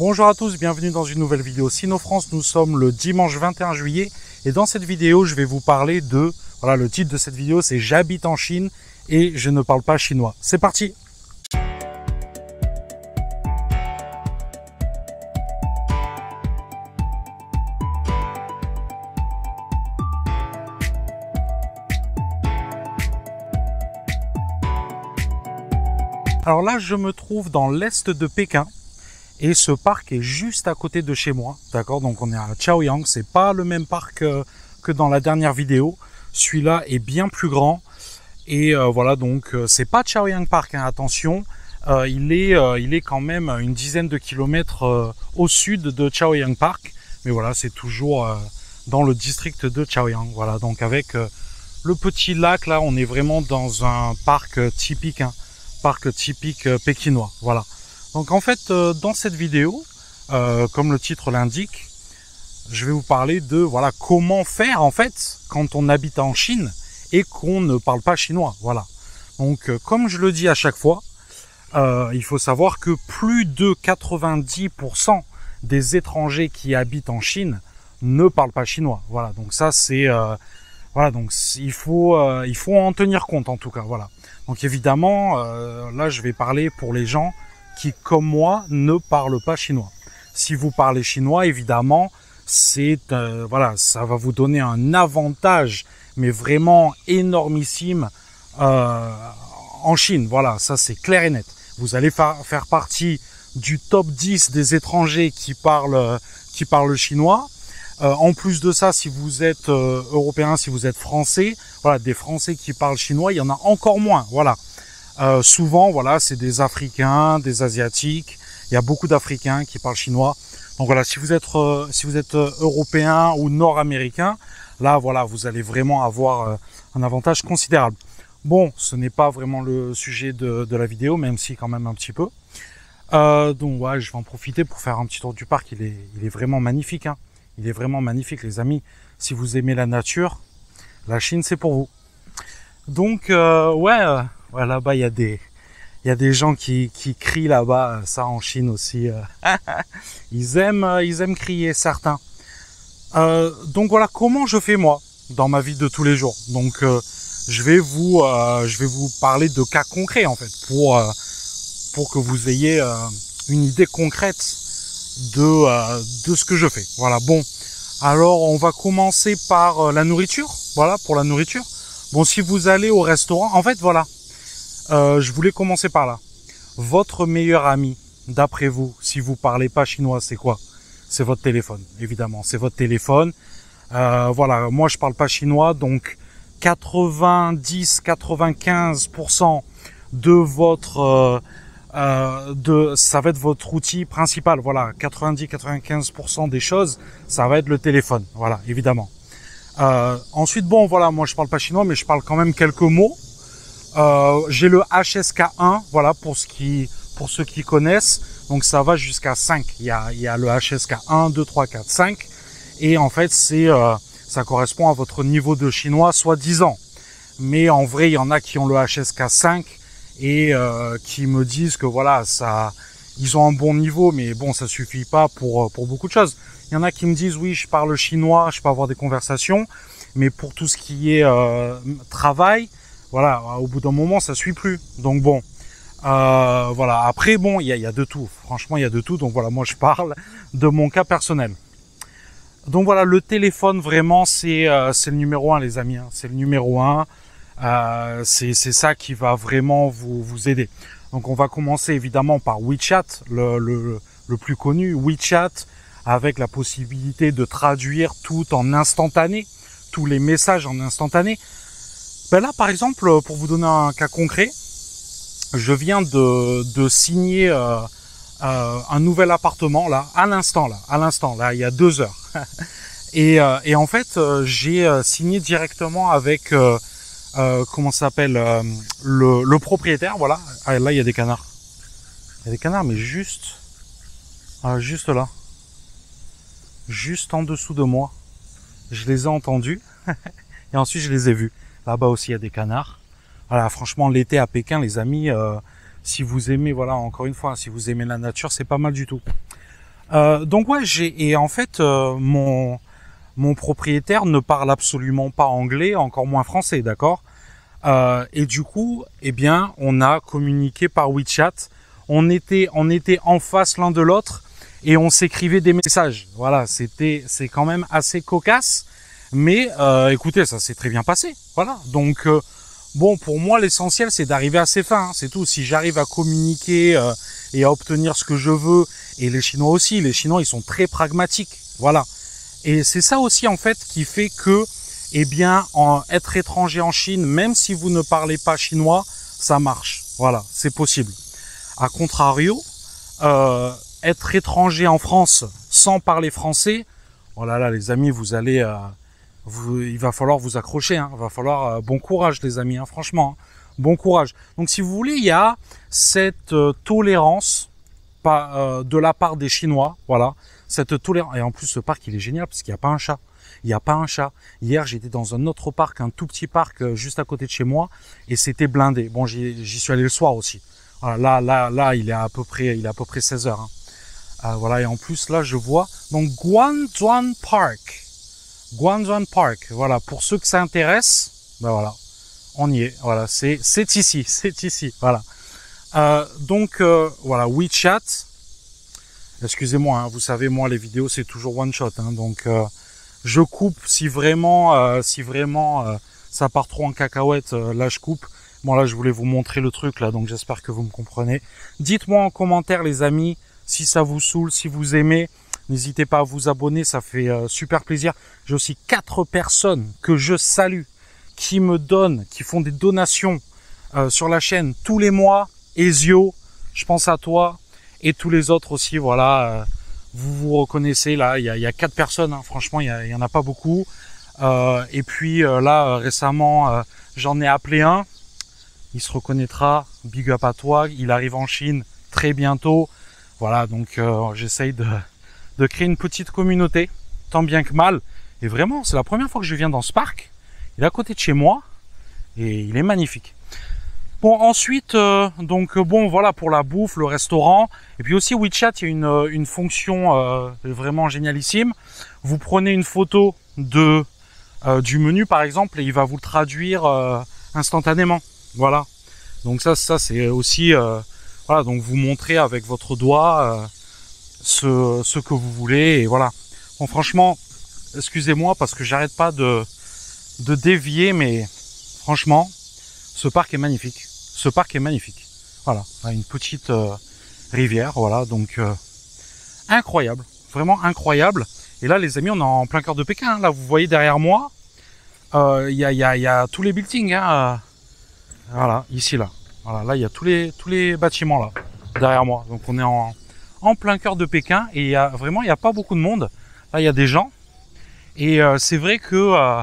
Bonjour à tous, bienvenue dans une nouvelle vidéo Sino-France. Nous sommes le dimanche 21 juillet et dans cette vidéo, je vais vous parler de... Voilà, le titre de cette vidéo, c'est « J'habite en Chine et je ne parle pas chinois ». C'est parti! Alors là, je me trouve dans l'est de Pékin et ce parc est juste à côté de chez moi, d'accord? Donc on est à Chaoyang, c'est pas le même parc que dans la dernière vidéo. Celui-là est bien plus grand et voilà, donc c'est pas Chaoyang Park, hein, attention. Il est quand même une dizaine de kilomètres au sud de Chaoyang Park, mais voilà, c'est toujours dans le district de Chaoyang. Voilà, donc avec le petit lac là, on est vraiment dans un parc typique, hein. Parc typique pékinois, voilà. Donc en fait, dans cette vidéo, comme le titre l'indique, je vais vous parler de voilà comment faire en fait quand on habite en Chine et qu'on ne parle pas chinois, voilà. Donc comme je le dis à chaque fois, il faut savoir que plus de 90% des étrangers qui habitent en Chine ne parlent pas chinois, voilà. Donc ça c'est voilà, donc il faut en tenir compte en tout cas, voilà. Donc évidemment, là je vais parler pour les gens qui, comme moi, ne parlent pas chinois. Si vous parlez chinois, évidemment, c'est voilà, ça va vous donner un avantage, mais vraiment énormissime en Chine. Voilà, ça c'est clair et net. Vous allez faire partie du top 10 des étrangers qui parlent chinois. En plus de ça, si vous êtes européen, si vous êtes français, voilà, des Français qui parlent chinois, il y en a encore moins. Voilà. Souvent, voilà, c'est des Africains, des Asiatiques. Il y a beaucoup d'Africains qui parlent chinois. Donc voilà, si vous êtes européen ou nord-américain, là, voilà, vous allez vraiment avoir un avantage considérable. Bon, ce n'est pas vraiment le sujet de la vidéo, même si quand même un petit peu. Donc ouais, je vais en profiter pour faire un petit tour du parc. Il est vraiment magnifique, hein. Il est vraiment magnifique, les amis. Si vous aimez la nature, la Chine, c'est pour vous. Donc, ouais, là-bas, il y a des gens qui crient là-bas. Ça, en Chine aussi, ils aiment crier, certains. Donc voilà, comment je fais moi dans ma vie de tous les jours. Donc, je vais vous parler de cas concrets en fait, pour que vous ayez une idée concrète de ce que je fais. Voilà, bon. Alors, on va commencer par la nourriture. Voilà, pour la nourriture. Bon, si vous allez au restaurant, en fait, voilà. Je voulais commencer par là. Votre meilleur ami, d'après vous, si vous parlez pas chinois, c'est quoi? C'est votre téléphone, évidemment. C'est votre téléphone. Voilà, moi, je parle pas chinois, donc 90-95% de votre... ça va être votre outil principal. Voilà, 90-95% des choses, ça va être le téléphone. Voilà, évidemment. Ensuite, bon, voilà, moi je parle pas chinois, mais je parle quand même quelques mots. J'ai le HSK1, voilà, pour ceux qui connaissent. Donc ça va jusqu'à 5. Il y a le HSK 1, 2, 3, 4, 5. Et en fait, ça correspond à votre niveau de chinois, soi-disant. Mais en vrai, il y en a qui ont le HSK 5 et qui me disent que voilà, ils ont un bon niveau, mais bon, ça suffit pas pour beaucoup de choses. Il y en a qui me disent oui, je parle chinois, je peux avoir des conversations, mais pour tout ce qui est travail, voilà, au bout d'un moment, ça suit plus. Donc bon, voilà. Après, bon, il y a de tout. Franchement, il y a de tout. Donc voilà, moi, je parle de mon cas personnel. Donc voilà, le téléphone, vraiment, c'est le numéro 1, les amis. Hein. C'est le numéro 1. C'est ça qui va vraiment vous aider. Donc on va commencer évidemment par WeChat, le plus connu, WeChat, avec la possibilité de traduire tout en instantané, tous les messages en instantané. Ben là, par exemple, pour vous donner un cas concret, je viens de signer un nouvel appartement là, à l'instant, il y a 2 heures. Et en fait, j'ai signé directement avec comment ça s'appelle, le propriétaire, voilà. Ah, là, il y a des canards. Il y a des canards, mais juste là. Juste en dessous de moi. Je les ai entendus. Et ensuite, je les ai vus. Là-bas aussi, il y a des canards. Voilà, franchement, l'été à Pékin, les amis, si vous aimez, voilà, encore une fois, si vous aimez la nature, c'est pas mal du tout. Donc ouais, et en fait, mon propriétaire ne parle absolument pas anglais, encore moins français, d'accord. Et du coup, eh bien, on a communiqué par WeChat. On était en face l'un de l'autre et on s'écrivait des messages. Voilà, c'est quand même assez cocasse. Mais écoutez, ça s'est très bien passé. Voilà. Donc bon, pour moi, l'essentiel, c'est d'arriver à ses fins. Hein, c'est tout. Si j'arrive à communiquer et à obtenir ce que je veux, et les Chinois aussi, les Chinois, ils sont très pragmatiques. Voilà. Et c'est ça aussi, en fait, qui fait que, eh bien, être étranger en Chine, même si vous ne parlez pas chinois, ça marche. Voilà, c'est possible. A contrario, être étranger en France sans parler français, oh là là, les amis, vous allez, il va falloir vous accrocher. Hein, il va falloir bon courage, les amis. Hein, franchement, hein, bon courage. Donc, si vous voulez, il y a cette tolérance de la part des Chinois, voilà, cette tolérance. Et en plus, ce parc, il est génial parce qu'il n'y a pas un chat. Il n'y a pas un chat. Hier, j'étais dans un autre parc, un tout petit parc juste à côté de chez moi, et c'était blindé. Bon, j'y suis allé le soir aussi. Voilà, là, il est à peu près 16 heures. Hein. Voilà, et en plus, là, je vois donc Guangzhou Park. Guangzhou Park. Voilà, pour ceux que ça intéresse, ben voilà, on y est. Voilà, c'est ici. Voilà. Donc voilà, WeChat. Excusez-moi, hein, vous savez, moi les vidéos c'est toujours one shot, hein, donc je coupe si vraiment ça part trop en cacahuète, là je coupe. Bon là je voulais vous montrer le truc là, donc j'espère que vous me comprenez. Dites-moi en commentaire les amis si ça vous saoule, si vous aimez. N'hésitez pas à vous abonner, ça fait super plaisir. J'ai aussi 4 personnes que je salue qui me donnent, qui font des donations sur la chaîne tous les mois. Ezio, je pense à toi, et tous les autres aussi, voilà, vous vous reconnaissez, là, il y a 4 personnes, hein, franchement, il y en a pas beaucoup, et puis là, récemment, j'en ai appelé un, il se reconnaîtra, big up à toi, il arrive en Chine très bientôt, voilà, donc j'essaye de créer une petite communauté, tant bien que mal, et vraiment, c'est la première fois que je viens dans ce parc, il est à côté de chez moi, et il est magnifique. Bon, ensuite, donc bon, voilà pour la bouffe, le restaurant. Et puis aussi WeChat, il y a une fonction vraiment génialissime. Vous prenez une photo du menu, par exemple, et il va vous le traduire instantanément. Voilà. Donc ça c'est aussi, voilà, donc vous montrez avec votre doigt ce que vous voulez. Et voilà. Bon, franchement, excusez-moi parce que j'arrête pas de dévier, mais franchement, ce parc est magnifique. Ce parc est magnifique. Voilà, une petite rivière, voilà, donc incroyable, vraiment incroyable. Et là, les amis, on est en plein cœur de Pékin. Hein. Là, vous voyez derrière moi, il y a tous les buildings. Hein, voilà, ici là. Voilà, là, il y a tous les bâtiments là derrière moi. Donc, on est en plein cœur de Pékin et il y a pas beaucoup de monde. Là, il y a des gens et c'est vrai que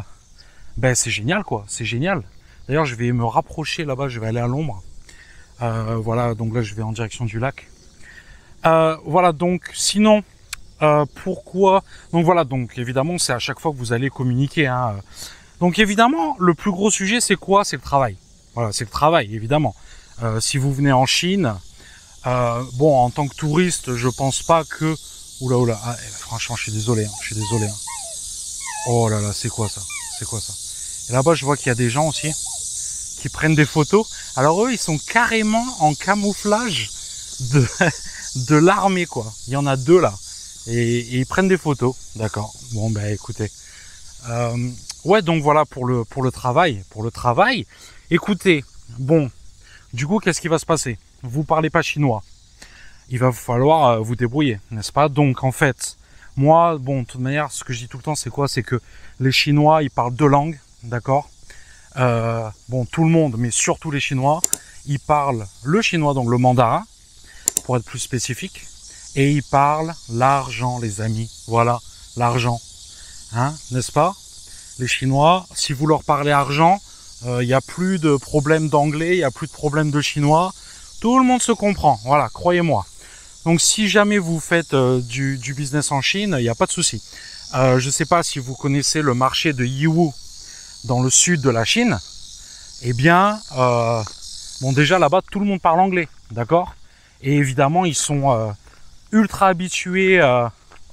ben c'est génial quoi, c'est génial. D'ailleurs, je vais me rapprocher là-bas, je vais aller à l'ombre. Voilà, donc là, je vais en direction du lac. Voilà, donc, sinon, pourquoi... Donc voilà, donc évidemment, c'est à chaque fois que vous allez communiquer. Hein. Donc évidemment, le plus gros sujet, c'est quoi? C'est le travail. Voilà, c'est le travail, évidemment. Si vous venez en Chine, bon, en tant que touriste, je pense pas que... Oula, ah, franchement, je suis désolé. Hein. Oh là là, c'est quoi ça? Et là-bas, je vois qu'il y a des gens aussi qui prennent des photos. Alors eux, ils sont carrément en camouflage de l'armée, quoi. Il y en a 2 là. Et ils prennent des photos. D'accord. Bon, ben écoutez. Ouais, donc voilà pour le travail. Écoutez, bon, du coup, qu'est-ce qui va se passer? Vous parlez pas chinois. Il va falloir vous débrouiller, n'est-ce pas? Donc en fait, moi, bon, de toute manière, ce que je dis tout le temps, c'est quoi? C'est que les Chinois, ils parlent 2 langues, d'accord? Bon, tout le monde, mais surtout les Chinois, ils parlent le chinois, donc le mandarin, pour être plus spécifique, et ils parlent l'argent, les amis. Voilà, l'argent, hein, n'est-ce pas? Les Chinois, si vous leur parlez argent, il n'y a plus de problème d'anglais, il n'y a plus de problème de chinois. Tout le monde se comprend, voilà, croyez-moi. Donc si jamais vous faites du business en Chine, il n'y a pas de souci. Je ne sais pas si vous connaissez le marché de Yiwu dans le sud de la Chine. Eh bien, bon déjà là-bas, tout le monde parle anglais, d'accord? Et évidemment, ils sont ultra habitué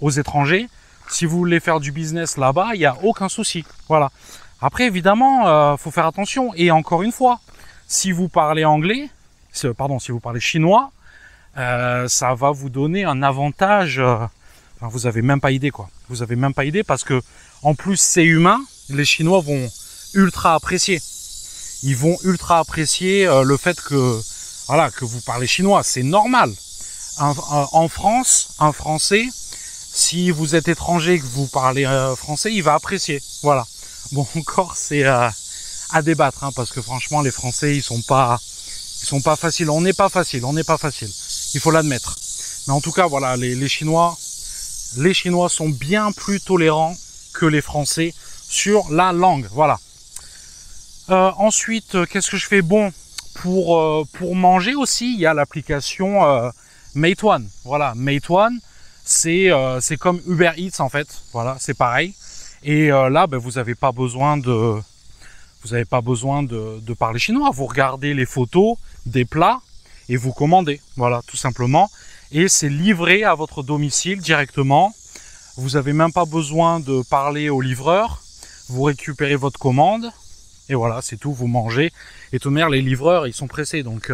aux étrangers, si vous voulez faire du business là-bas, il n'y a aucun souci. Voilà. Après, évidemment, faut faire attention. Et encore une fois, si vous parlez anglais, si vous parlez chinois, ça va vous donner un avantage. Enfin, vous avez même pas idée, quoi. Vous avez même pas idée parce que, en plus, c'est humain. Les Chinois vont ultra apprécier. Ils vont ultra apprécier le fait que, voilà, que vous parlez chinois. C'est normal. En France, un Français, si vous êtes étranger et que vous parlez français, il va apprécier. Voilà. Bon, encore, c'est à débattre, hein, parce que franchement, les Français, ils sont pas faciles. On n'est pas facile. Il faut l'admettre. Mais en tout cas, voilà, les Chinois sont bien plus tolérants que les Français sur la langue. Voilà. Ensuite, qu'est-ce que je fais? Bon, pour manger aussi, il y a l'application Meituan. Voilà, Meituan, c'est comme Uber Eats en fait. Voilà, c'est pareil. Et là, ben, vous n'avez pas besoin de parler chinois. Vous regardez les photos des plats et vous commandez. Voilà, tout simplement. Et c'est livré à votre domicile directement. Vous n'avez même pas besoin de parler au livreur. Vous récupérez votre commande. Et voilà, c'est tout, vous mangez. Et tout de même, les livreurs, ils sont pressés. Donc,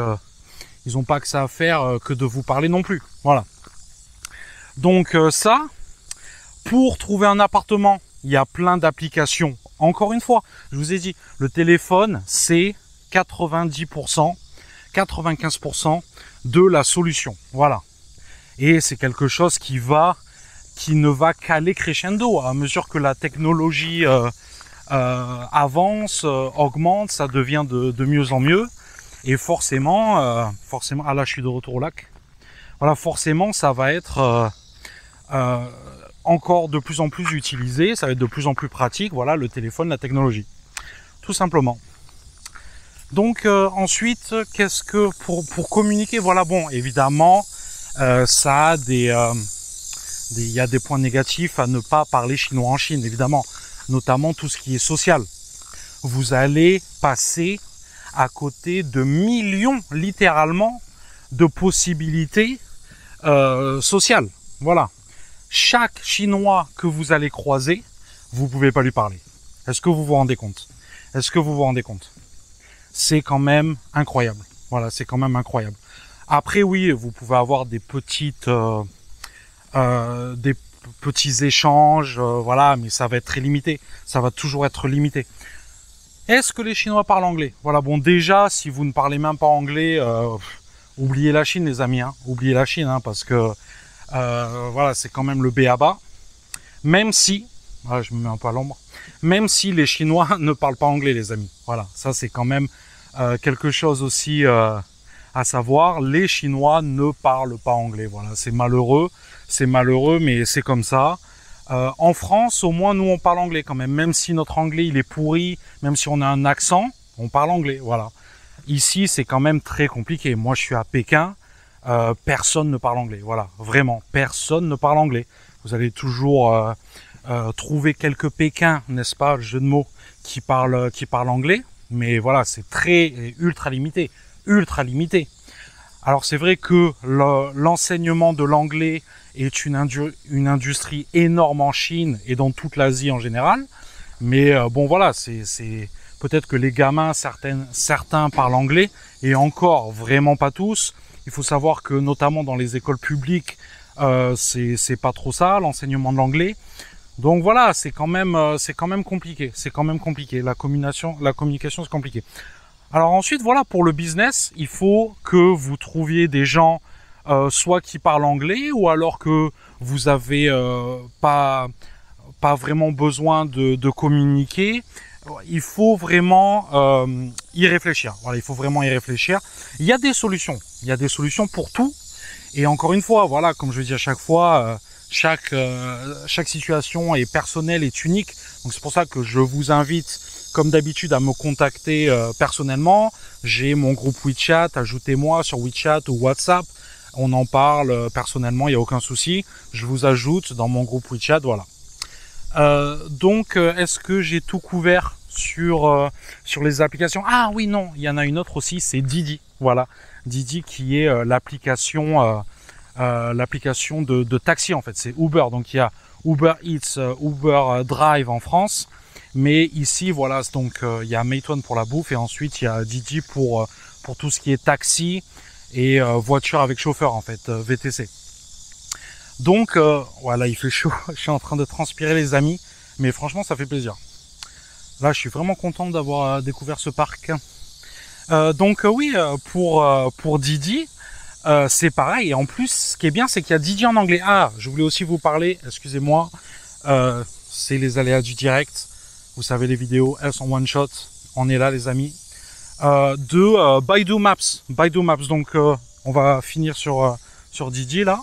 ils n'ont pas que ça à faire que de vous parler non plus. Voilà. Donc, ça, pour trouver un appartement, il y a plein d'applications. Encore une fois, je vous ai dit, le téléphone, c'est 90%, 95% de la solution. Voilà. Et c'est quelque chose qui ne va qu'aller crescendo. À mesure que la technologie avance, augmente, ça devient de mieux en mieux. Et forcément, ah là je suis de retour au lac. Voilà, forcément, ça va être encore de plus en plus utilisé, ça va être de plus en plus pratique, voilà, le téléphone, la technologie, tout simplement. Donc ensuite, qu'est-ce que pour communiquer, voilà, bon, évidemment, ça a il y a des points négatifs à ne pas parler chinois en Chine, évidemment, notamment tout ce qui est social. Vous allez passer à côté de millions, littéralement, de possibilités sociales, voilà. Chaque Chinois que vous allez croiser, vous pouvez pas lui parler. Est-ce que vous vous rendez compte? Est-ce que vous vous rendez compte? C'est quand même incroyable. Voilà, c'est quand même incroyable. Après, oui, vous pouvez avoir des petits échanges, voilà, mais ça va être très limité. Ça va toujours être limité. Est-ce que les Chinois parlent anglais? Voilà, bon, déjà, si vous ne parlez même pas anglais, oubliez la Chine, les amis. Hein. Oubliez la Chine, hein, parce que voilà, c'est quand même le b.a.-ba. Même si, voilà, je me mets un peu à l'ombre, même si les Chinois ne parlent pas anglais, les amis. Voilà, ça c'est quand même quelque chose aussi à savoir. Les Chinois ne parlent pas anglais. Voilà, c'est malheureux, mais c'est comme ça. En France, au moins, nous, on parle anglais quand même. Même si notre anglais, il est pourri, même si on a un accent, on parle anglais. Voilà. Ici, c'est quand même très compliqué. Moi, je suis à Pékin. Personne ne parle anglais, voilà, vraiment, personne ne parle anglais. Vous allez toujours trouver quelques Pékins, n'est-ce pas, le jeu de mots, qui parlent anglais, mais voilà, c'est ultra limité. Alors c'est vrai que l'enseignement de l'anglais est une industrie énorme en Chine et dans toute l'Asie en général, mais bon voilà, c'est peut-être que les gamins, certains parlent anglais et encore vraiment pas tous. Il faut savoir que notamment dans les écoles publiques, c'est pas trop ça, l'enseignement de l'anglais. Donc voilà, c'est quand même compliqué. C'est quand même compliqué. La communication, c'est compliqué. Alors ensuite, voilà, pour le business, il faut que vous trouviez des gens soit qui parlent anglais, ou alors que vous avez pas vraiment besoin de communiquer. Il faut vraiment y réfléchir. Voilà, il faut vraiment y réfléchir. Il y a des solutions. Il y a des solutions pour tout. Et encore une fois, voilà, comme je le dis à chaque fois, chaque situation est personnelle, est unique. Donc c'est pour ça que je vous invite, comme d'habitude, à me contacter personnellement. J'ai mon groupe WeChat, ajoutez-moi sur WeChat ou WhatsApp. On en parle personnellement, il n'y a aucun souci. Je vous ajoute dans mon groupe WeChat, voilà. Donc, est-ce que j'ai tout couvert sur les applications? Ah oui, non, il y en a une autre aussi, c'est Didi. Voilà, Didi qui est l'application l'application de taxi en fait, c'est Uber. Donc il y a Uber Eats, Uber Drive en France, mais ici voilà, donc il y a Meituan pour la bouffe et ensuite il y a Didi pour tout ce qui est taxi et voiture avec chauffeur en fait, VTC. Donc voilà, il fait chaud, je suis en train de transpirer les amis, mais franchement ça fait plaisir. Là je suis vraiment content d'avoir découvert ce parc. Oui, pour Didi, c'est pareil. Et en plus, ce qui est bien, c'est qu'il y a Didi en anglais. Ah, je voulais aussi vous parler, excusez-moi, c'est les aléas du direct. Vous savez, les vidéos, elles sont one shot. On est là, les amis. De Baidu Maps. Baidu Maps. Donc, on va finir sur Didi là.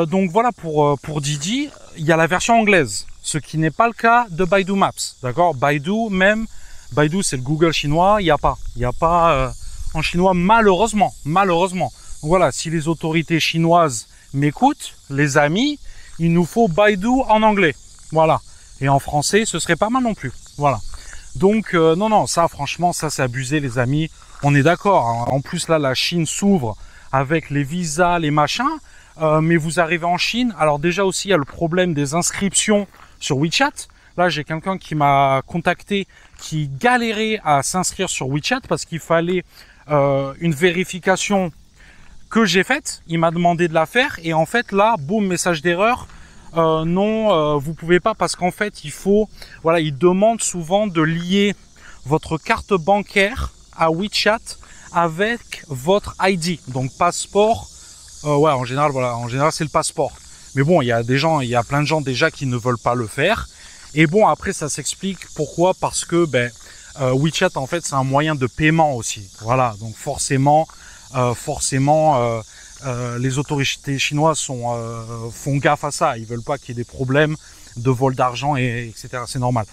Donc voilà, pour Didi, il y a la version anglaise, ce qui n'est pas le cas de Baidu Maps. D'accord, Baidu même. Baidu, c'est le Google chinois. Il n'y a pas en chinois, malheureusement. Donc voilà, si les autorités chinoises m'écoutent, les amis, il nous faut Baidu en anglais. Voilà. Et en français, ce serait pas mal non plus. Voilà. Donc, non, ça, franchement, ça, c'est abusé, les amis. On est d'accord. Hein. En plus, là, la Chine s'ouvre avec les visas, les machins. Mais vous arrivez en Chine. Alors, déjà aussi, il y a le problème des inscriptions sur WeChat. Là, j'ai quelqu'un qui m'a contacté, qui galérait à s'inscrire sur WeChat parce qu'il fallait une vérification que j'ai faite. Il m'a demandé de la faire et en fait, là, boum, message d'erreur. Non, vous pouvez pas parce qu'en fait, il faut, voilà, il demande souvent de lier votre carte bancaire à WeChat avec votre ID, donc passeport. Ouais, en général, voilà, en général, c'est le passeport. Mais bon, il y a plein de gens déjà qui ne veulent pas le faire. Et bon, après, ça s'explique pourquoi, parce que WeChat, en fait, c'est un moyen de paiement aussi. Voilà, donc forcément, les autorités chinoises font gaffe à ça. Ils veulent pas qu'il y ait des problèmes de vol d'argent, etc. C'est normal.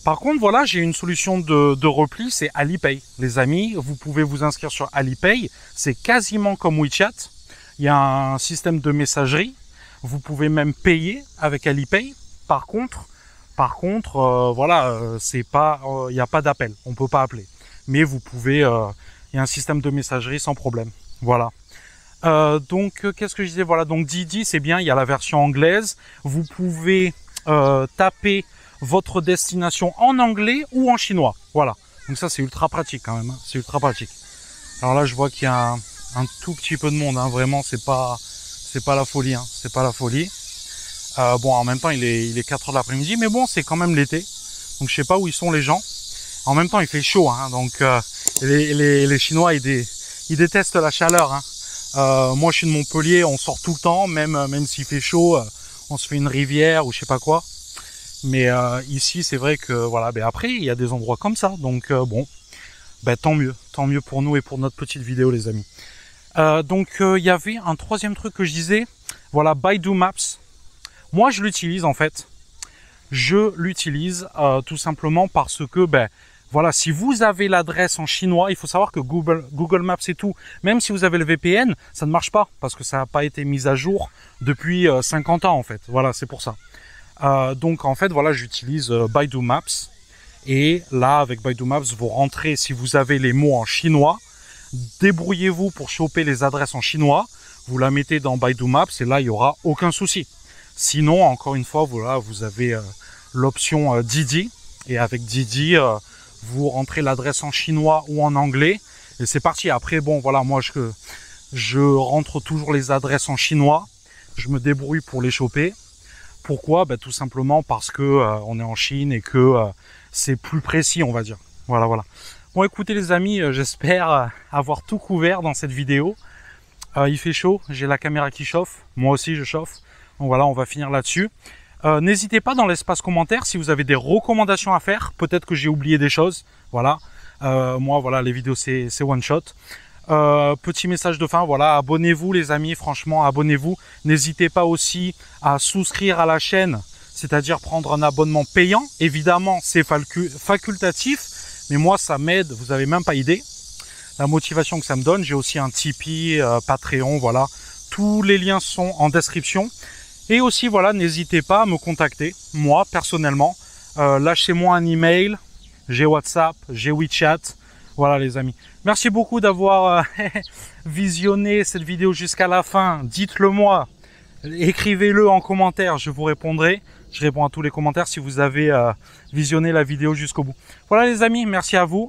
Par contre, voilà, j'ai une solution de repli, c'est Alipay. Les amis, vous pouvez vous inscrire sur Alipay. C'est quasiment comme WeChat. Il y a un système de messagerie. Vous pouvez même payer avec Alipay. Par contre, voilà, c'est pas, il n'y a pas d'appel, on peut pas appeler. Mais vous pouvez, il y a un système de messagerie sans problème. Voilà. Qu'est-ce que je disais? Voilà, donc Didi, c'est bien, il y a la version anglaise. Vous pouvez taper votre destination en anglais ou en chinois. Voilà. Donc ça, c'est ultra pratique quand même. Hein. C'est ultra pratique. Alors là, je vois qu'il y a un tout petit peu de monde. Hein. Vraiment, c'est pas la folie. Hein. C'est pas la folie. Bon, en même temps, il est 4 heures de l'après-midi, mais bon, c'est quand même l'été. Donc, je sais pas où ils sont les gens. En même temps, il fait chaud, hein, donc les Chinois, ils détestent la chaleur. Hein. Moi, je suis de Montpellier, on sort tout le temps, même s'il fait chaud, on se fait une rivière ou je sais pas quoi. Mais ici, c'est vrai que voilà. Ben après, il y a des endroits comme ça, donc bon, ben tant mieux pour nous et pour notre petite vidéo, les amis. Il y avait un troisième truc que je disais. Voilà, Baidu Maps. Moi, je l'utilise en fait. Je l'utilise tout simplement parce que, voilà, si vous avez l'adresse en chinois, il faut savoir que Google Maps et tout, même si vous avez le VPN, ça ne marche pas parce que ça n'a pas été mis à jour depuis 50 ans en fait. Voilà, c'est pour ça. Donc en fait, voilà, j'utilise Baidu Maps. Et là, avec Baidu Maps, vous rentrez, si vous avez les mots en chinois, débrouillez-vous pour choper les adresses en chinois. Vous la mettez dans Baidu Maps et là, il n'y aura aucun souci. Sinon, encore une fois, voilà, vous avez l'option Didi. Et avec Didi, vous rentrez l'adresse en chinois ou en anglais. Et c'est parti. Après, bon, voilà, moi, je rentre toujours les adresses en chinois. Je me débrouille pour les choper. Pourquoi? Tout simplement parce que on est en Chine et que c'est plus précis, on va dire. Voilà, voilà. Bon, écoutez les amis, j'espère avoir tout couvert dans cette vidéo. Il fait chaud, j'ai la caméra qui chauffe. Moi aussi, je chauffe. Donc voilà, on va finir là-dessus. N'hésitez pas dans l'espace commentaire si vous avez des recommandations à faire. Peut-être que j'ai oublié des choses. Voilà. Moi, voilà, les vidéos, c'est one shot. Petit message de fin, voilà, abonnez-vous les amis, franchement, abonnez-vous. N'hésitez pas aussi à souscrire à la chaîne, c'est-à-dire prendre un abonnement payant. Évidemment, c'est facultatif, mais moi, ça m'aide, vous n'avez même pas idée. La motivation que ça me donne, j'ai aussi un Tipeee, Patreon, voilà. Tous les liens sont en description. Et aussi, voilà, n'hésitez pas à me contacter, moi, personnellement. Lâchez-moi un email, j'ai WhatsApp, j'ai WeChat. Voilà, les amis. Merci beaucoup d'avoir visionné cette vidéo jusqu'à la fin. Dites-le moi. Écrivez-le en commentaire, je vous répondrai. Je réponds à tous les commentaires si vous avez visionné la vidéo jusqu'au bout. Voilà les amis, merci à vous.